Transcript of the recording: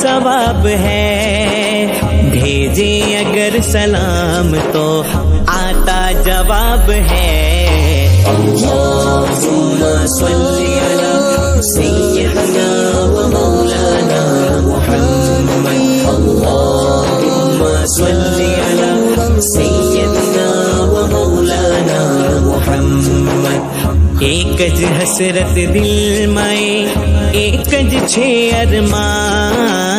सवाब है। भेजे अगर सलाम तो आता जवाब है। अल्लाहुम्मा सल्ली अला सय्यिदना व मौलाना मुहम्मद। अल्लाहुम्मा सल्ली अला सय्यिदना व मौलाना मुहम्मद। एकज हसरत दिल में एकज छे अरमान।